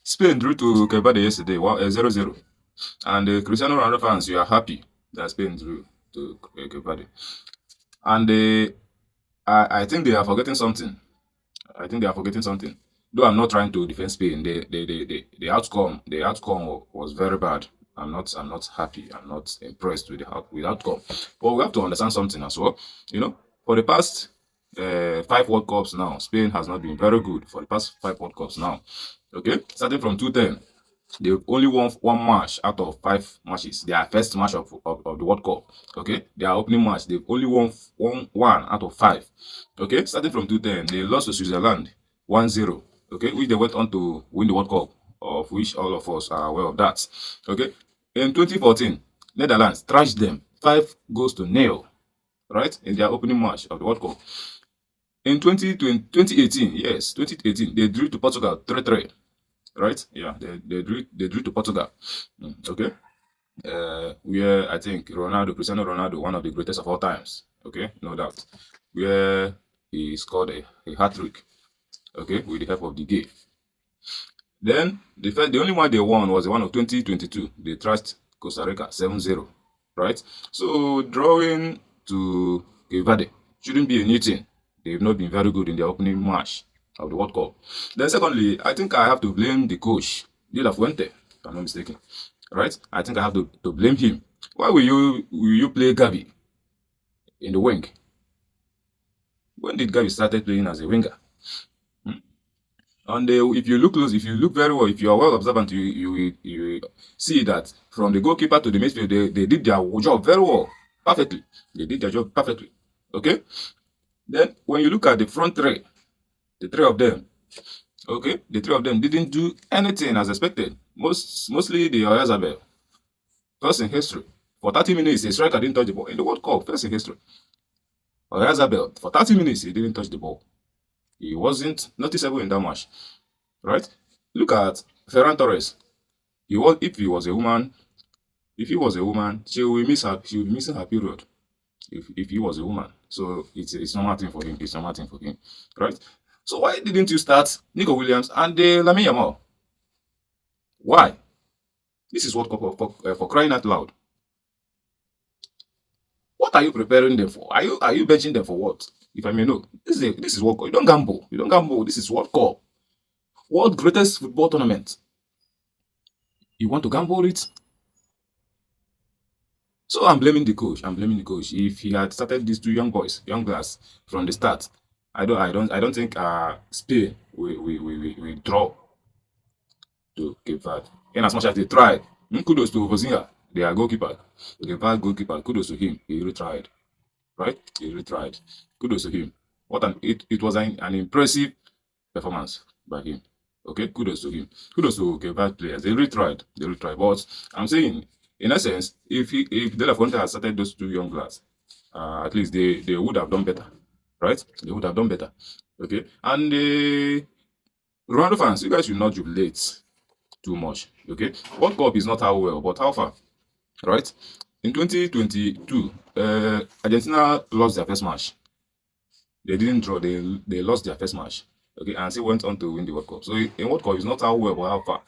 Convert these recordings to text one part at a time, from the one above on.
Spain drew to Cape Verde yesterday, 0-0. And Cristiano Ronaldo fans, you are happy that Spain drew to Cape Verde. And I think they are forgetting something. I think they are forgetting something. Though I'm not trying to defend Spain, the outcome was very bad. I'm not happy. I'm not impressed with the outcome. But we have to understand something as well. For the past 5 World Cups now, Spain has not been very good for the past 5 World Cups now. Okay, starting from 2010, they've only won one match out of 5 matches. Their first match of the World Cup. Okay, their opening match, they've only won one out of 5. Okay, starting from 2010, they lost to Switzerland 1-0. Okay, which they went on to win the World Cup, of which all of us are aware of that. Okay, in 2014, Netherlands thrashed them 5-0, right, in their opening match of the World Cup. In 2018, yes, 2018, they drew to Portugal 3-3. Right? Yeah, they drew to Portugal. Okay. Where I think Cristiano Ronaldo, one of the greatest of all times. Okay, no doubt. Where he scored a hat-trick. Okay, with the help of the gay. Then the only one they won was the one of 2022. They thrashed Costa Rica 7-0. Right? So drawing to Cape Verde shouldn't be a new thing. They've not been very good in their opening match of the World Cup. Then secondly, I think I have to blame the coach, De La Fuente, if I'm not mistaken. Right? I think I have to blame him. Why will you play Gavi in the wing? When did Gavi started playing as a winger? And if you look close, if you look very well, if you are well observant, you see that from the goalkeeper to the midfield, they did their job very well, perfectly. They did their job perfectly. Okay. Then when you look at the front three, the three of them, okay, the three of them didn't do anything as expected. Mostly the Oyarzabal. First in history, for 30 minutes, a striker didn't touch the ball in the World Cup. First in history, Oyarzabal, for 30 minutes, he didn't touch the ball. He wasn't noticeable in that match, right? Look at Ferran Torres. If he was a woman, she will be missing her period. If he was a woman, so it's normal thing for him. It's normal thing for him, right? So why didn't you start Nico Williams and Lamine Yamal? Why? This is World Cup for crying out loud. What are you preparing them for? Are you benching them for what? If I may know, this is World Cup. You don't gamble. You don't gamble. This is World Cup, world greatest football tournament. You want to gamble it? So I'm blaming the coach. I'm blaming the coach. If he had started these two young guys from the start, I don't think Spain will draw to Cape Verde. In as much as they tried, kudos to Vozinha, their goalkeeper, the Verde goalkeeper. Kudos to him. He really tried, right? He really tried. Kudos to him. It was an impressive performance by him. Okay, kudos to him. Kudos to Cape Verde players. They really tried. They really tried. But I'm saying, in essence, if De La Fuente had started those two young lads, at least they would have done better, right? They would have done better. Okay, and Ronaldo fans, you guys should not jubilate too much. Okay, World Cup is not how well, but how far, right? In 2022, Argentina lost their first match. They didn't draw. They lost their first match. Okay, and still went on to win the World Cup. So in World Cup, it's not how well but how far.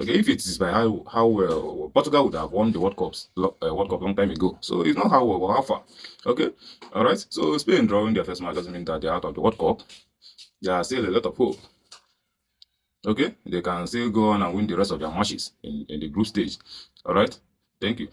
Okay, if it is by how well, Portugal would have won the World Cup long time ago. So it's not how well but how far. Okay, all right. So Spain drawing their first match doesn't mean that they're out of the World Cup. There are still a lot of hope. Okay, they can still go on and win the rest of their matches in the group stage. All right. Thank you.